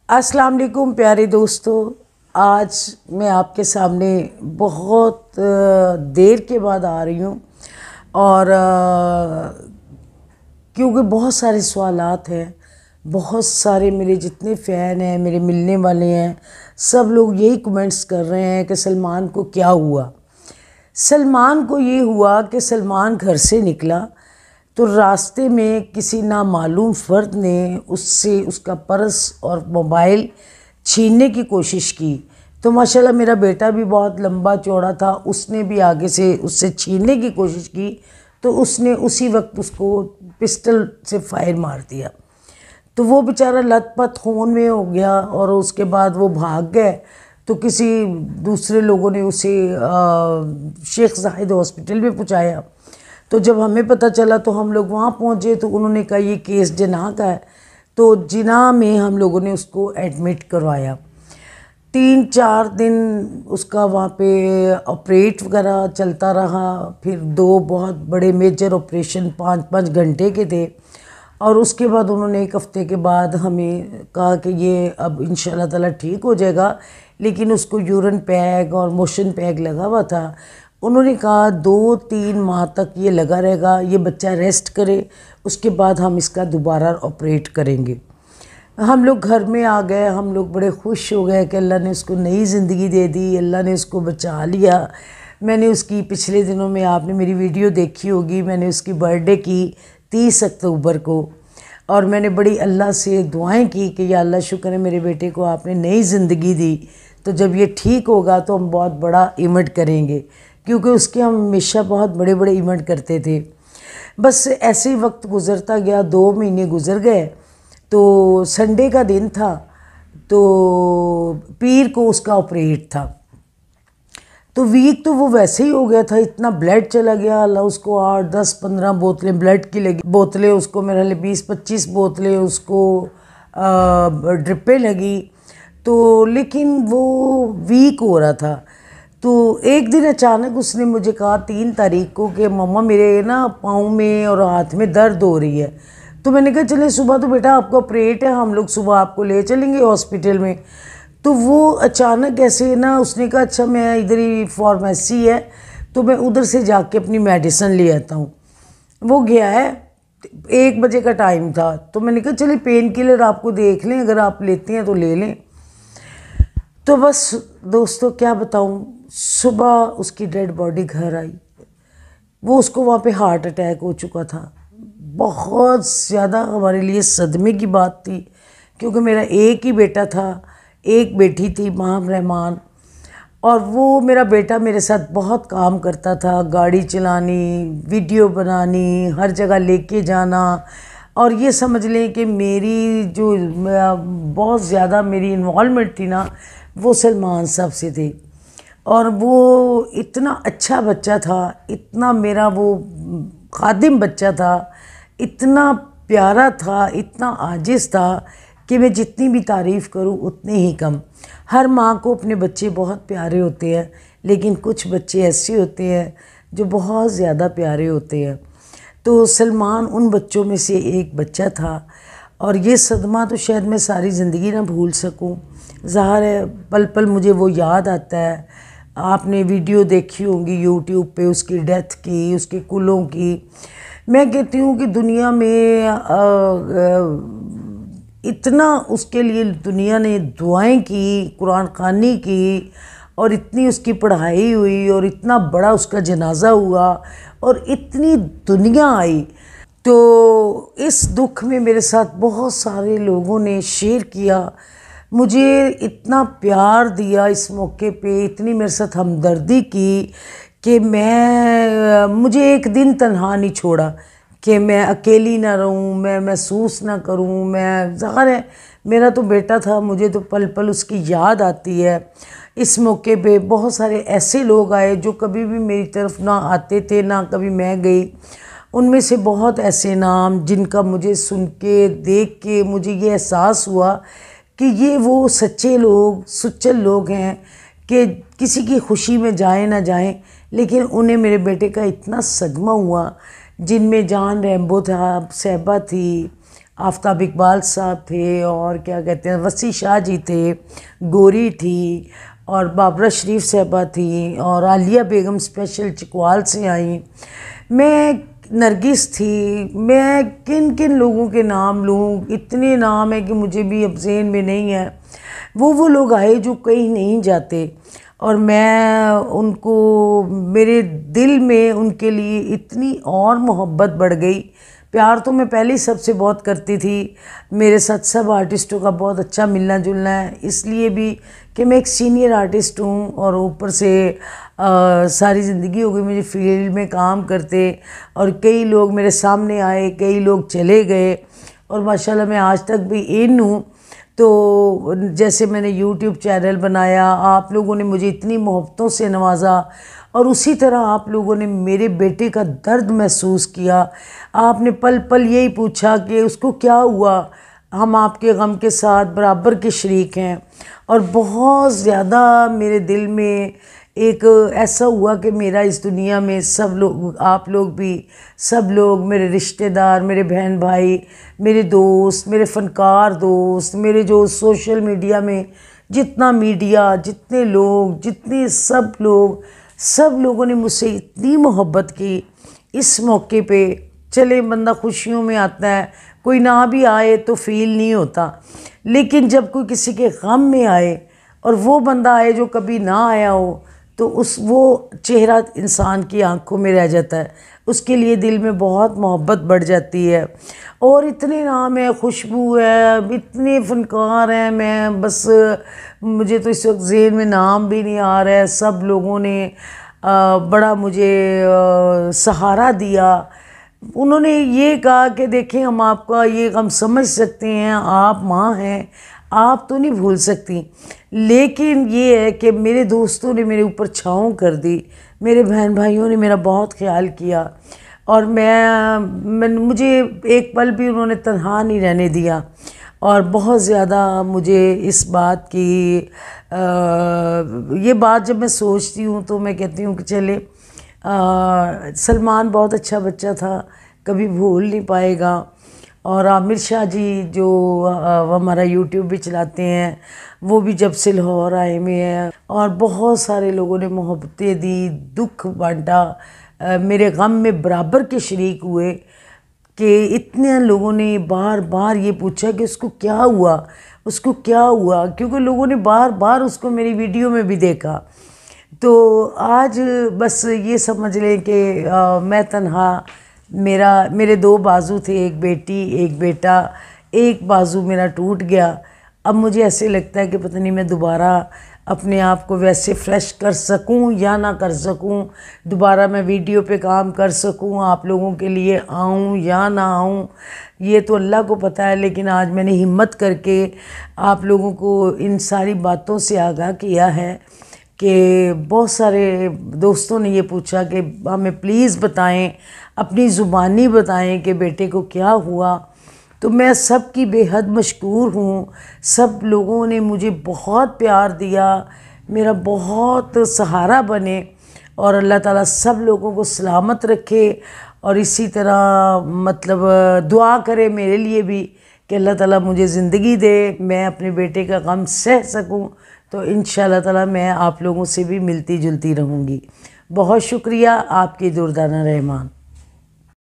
अस्सलाम वालेकुम प्यारे दोस्तों। आज मैं आपके सामने बहुत देर के बाद आ रही हूँ और क्योंकि बहुत सारे सवालात हैं, बहुत सारे मेरे जितने फ़ैन हैं, मेरे मिलने वाले हैं, सब लोग यही कमेंट्स कर रहे हैं कि सलमान को क्या हुआ। सलमान को ये हुआ कि सलमान घर से निकला तो रास्ते में किसी नामालूम फ़र्द ने उससे उसका पर्स और मोबाइल छीनने की कोशिश की। तो माशाल्लाह मेरा बेटा भी बहुत लंबा चौड़ा था, उसने भी आगे से उससे छीनने की कोशिश की तो उसने उसी वक्त उसको पिस्टल से फायर मार दिया। तो वो बेचारा लथपथ खून में हो गया और उसके बाद वो भाग गए। तो किसी दूसरे लोगों ने उसे शेख ज़ाहिद हॉस्पिटल में पहुँचाया। तो जब हमें पता चला तो हम लोग वहाँ पहुँचे तो उन्होंने कहा ये केस जिना का है। तो जिना में हम लोगों ने उसको एडमिट करवाया। 3-4 दिन उसका वहाँ पे ऑपरेट वगैरह चलता रहा। फिर 2 बहुत बड़े मेजर ऑपरेशन 5-5 घंटे के थे और उसके बाद उन्होंने 1 हफ़्ते के बाद हमें कहा कि ये अब इंशाल्लाह ताला ठीक हो जाएगा, लेकिन उसको यूरिन पैक और मोशन पैक लगा हुआ था। उन्होंने कहा 2-3 माह तक ये लगा रहेगा, ये बच्चा रेस्ट करे, उसके बाद हम इसका दोबारा ऑपरेट करेंगे। हम लोग घर में आ गए, हम लोग बड़े खुश हो गए कि अल्लाह ने उसको नई ज़िंदगी दे दी, अल्लाह ने उसको बचा लिया। मैंने उसकी पिछले दिनों में आपने मेरी वीडियो देखी होगी, मैंने उसकी बर्थडे की 30 अक्टूबर को और मैंने बड़ी अल्लाह से दुआएं की कि या अल्लाह शुक्र है मेरे बेटे को आपने नई ज़िंदगी दी, तो जब ये ठीक होगा तो हम बहुत बड़ा इवेंट करेंगे, क्योंकि उसके हम हमेशा बहुत बड़े बड़े इवेंट करते थे। बस ऐसे ही वक्त गुज़रता गया, 2 महीने गुज़र गए। तो संडे का दिन था तो पीर को उसका ऑपरेट था। तो वीक तो वो वैसे ही हो गया था, इतना ब्लड चला गया। अल्लाह उसको 8-10-15 बोतलें ब्लड की लगी, बोतलें उसको मेरे ख्याल 20-25 बोतलें उसको ड्रिपें लगी। तो लेकिन वो वीक हो रहा था। तो एक दिन अचानक उसने मुझे कहा 3 तारीख को कि मम्मा मेरे ना पाँव में और हाथ में दर्द हो रही है। तो मैंने कहा चले सुबह तो बेटा आपका ऑपरेट है, हम लोग सुबह आपको ले चलेंगे हॉस्पिटल में। तो वो अचानक ऐसे ना उसने कहा अच्छा मैं इधर ही फार्मेसी है तो मैं उधर से जाके अपनी मेडिसिन ले आता हूँ। वो गया है, 1 बजे का टाइम था। तो मैंने कहा चलिए पेन किलर आपको देख लें, अगर आप लेते हैं तो ले लें। तो बस दोस्तों क्या बताऊँ, सुबह उसकी डेड बॉडी घर आई। वो उसको वहाँ पे हार्ट अटैक हो चुका था। बहुत ज़्यादा हमारे लिए सदमे की बात थी, क्योंकि मेरा एक ही बेटा था, एक बेटी थी माम रहमान, और वो मेरा बेटा मेरे साथ बहुत काम करता था, गाड़ी चलानी, वीडियो बनानी, हर जगह लेके जाना। और ये समझ लें कि मेरी जो बहुत ज़्यादा मेरी इन्वॉल्वमेंट थी ना, वो सलमान साहब से थी। और वो इतना अच्छा बच्चा था, इतना मेरा वो खादिम बच्चा था, इतना प्यारा था, इतना आजिज़ था कि मैं जितनी भी तारीफ़ करूं उतनी ही कम। हर माँ को अपने बच्चे बहुत प्यारे होते हैं, लेकिन कुछ बच्चे ऐसे होते हैं जो बहुत ज़्यादा प्यारे होते हैं। तो सलमान उन बच्चों में से एक बच्चा था और ये सदमा तो शायद मैं सारी ज़िंदगी ना भूल सकूं। ज़ाहिर है पल पल मुझे वो याद आता है। आपने वीडियो देखी होंगी यूट्यूब पे उसकी डेथ की, उसके कुलों की। मैं कहती हूँ कि दुनिया में इतना उसके लिए दुनिया ने दुआएं की, कुरान ख़वानी की, और इतनी उसकी पढ़ाई हुई और इतना बड़ा उसका जनाजा हुआ और इतनी दुनिया आई। तो इस दुख में मेरे साथ बहुत सारे लोगों ने शेयर किया, मुझे इतना प्यार दिया इस मौके पे, इतनी मेरे साथ हमदर्दी की कि मुझे एक दिन तन्हा नहीं छोड़ा कि मैं अकेली ना रहूं, मैं महसूस ना करूं। मैं ज़ाहिर है मेरा तो बेटा था, मुझे तो पल पल उसकी याद आती है। इस मौके पे बहुत सारे ऐसे लोग आए जो कभी भी मेरी तरफ ना आते थे, ना कभी मैं गई। उनमें से बहुत ऐसे नाम जिनका मुझे सुन के, देख के मुझे ये एहसास हुआ कि ये वो सच्चे लोग, सुच्चल लोग हैं कि किसी की खुशी में जाएं ना जाएं, लेकिन उन्हें मेरे बेटे का इतना सदमा हुआ। जिनमें जान रैम्बो था, सहबा थी, आफ्ताब इकबाल साहब थे, और क्या कहते हैं वसी शाह जी थे, गोरी थी, और बाबरा शरीफ साहबा थी, और आलिया बेगम स्पेशल चकवाल से आई, मैं नरगिस थी। मैं किन किन लोगों के नाम लूँ, इतने नाम है कि मुझे भी अब ज़हन में नहीं है। वो लोग आए जो कहीं नहीं जाते, और मैं उनको, मेरे दिल में उनके लिए इतनी और मोहब्बत बढ़ गई। प्यार तो मैं पहले ही सबसे बहुत करती थी। मेरे साथ सब आर्टिस्टों का बहुत अच्छा मिलना जुलना है, इसलिए भी कि मैं एक सीनियर आर्टिस्ट हूँ, और ऊपर से सारी ज़िंदगी हो गई मुझे फील्ड में काम करते, और कई लोग मेरे सामने आए, कई लोग चले गए, और माशाल्लाह मैं आज तक भी इन हूँ। तो जैसे मैंने यूट्यूब चैनल बनाया, आप लोगों ने मुझे इतनी मोहब्बतों से नवाजा, और उसी तरह आप लोगों ने मेरे बेटे का दर्द महसूस किया। आपने पल पल यही पूछा कि उसको क्या हुआ, हम आपके गम के साथ बराबर के शरीक हैं। और बहुत ज़्यादा मेरे दिल में एक ऐसा हुआ कि मेरा इस दुनिया में सब लोग, आप लोग भी, सब लोग, मेरे रिश्तेदार, मेरे बहन भाई, मेरे दोस्त, मेरे फ़नकार दोस्त, मेरे जो सोशल मीडिया में जितना मीडिया, जितने लोग, जितने सब लोगों ने मुझसे इतनी मोहब्बत की। इस मौके पे चले बंदा खुशियों में आता है, कोई ना भी आए तो फील नहीं होता, लेकिन जब कोई किसी के गम में आए और वो बंदा आए जो कभी ना आया हो, तो वो चेहरा इंसान की आंखों में रह जाता है, उसके लिए दिल में बहुत मोहब्बत बढ़ जाती है। और इतने नाम है, खुशबू है, इतने फ़नकार हैं, मैं बस, मुझे तो इस वक्त ज़हन में नाम भी नहीं आ रहा है। सब लोगों ने बड़ा मुझे सहारा दिया। उन्होंने ये कहा कि देखें, हम आपका ये गम समझ सकते हैं, आप माँ हैं, आप तो नहीं भूल सकती, लेकिन ये है कि मेरे दोस्तों ने मेरे ऊपर छाँव कर दी, मेरे बहन भाइयों ने मेरा बहुत ख्याल किया, और मैं मुझे एक पल भी उन्होंने तन्हा नहीं रहने दिया। और बहुत ज़्यादा मुझे इस बात की ये बात जब मैं सोचती हूँ तो मैं कहती हूँ कि चले, सलमान बहुत अच्छा बच्चा था, कभी भूल नहीं पाएगा। और आमिर शाह जी जो हमारा यूट्यूब भी चलाते हैं, वो भी जब से लाहौर आए हुए हैं, और बहुत सारे लोगों ने मोहब्बतें दी, दुख बांटा, मेरे गम में बराबर के शरीक हुए, कि इतने लोगों ने बार बार ये पूछा कि उसको क्या हुआ, उसको क्या हुआ, क्योंकि लोगों ने बार बार उसको मेरी वीडियो में भी देखा। तो आज बस ये समझ लें कि मैं तन्हा, मेरे 2 बाजू थे, एक बेटी एक बेटा, एक बाजू मेरा टूट गया। अब मुझे ऐसे लगता है कि पता नहीं मैं दोबारा अपने आप को वैसे फ्रेश कर सकूं या ना कर सकूं, दोबारा मैं वीडियो पे काम कर सकूं, आप लोगों के लिए आऊं या ना आऊं, ये तो अल्लाह को पता है। लेकिन आज मैंने हिम्मत करके आप लोगों को इन सारी बातों से आगाह किया है कि बहुत सारे दोस्तों ने ये पूछा कि हमें प्लीज़ बताएं, अपनी ज़ुबानी बताएं कि बेटे को क्या हुआ। तो मैं सब की बेहद मशकूर हूँ। सब लोगों ने मुझे बहुत प्यार दिया, मेरा बहुत सहारा बने, और अल्लाह ताला सब लोगों को सलामत रखे। और इसी तरह मतलब दुआ करे मेरे लिए भी कि अल्लाह ताला मुझे ज़िंदगी दे, मैं अपने बेटे का गम सह सकूं। तो इंशाअल्लाह ताला मैं आप लोगों से भी मिलती जुलती रहूँगी। बहुत शुक्रिया, आपकी दुर्दाना रहमान।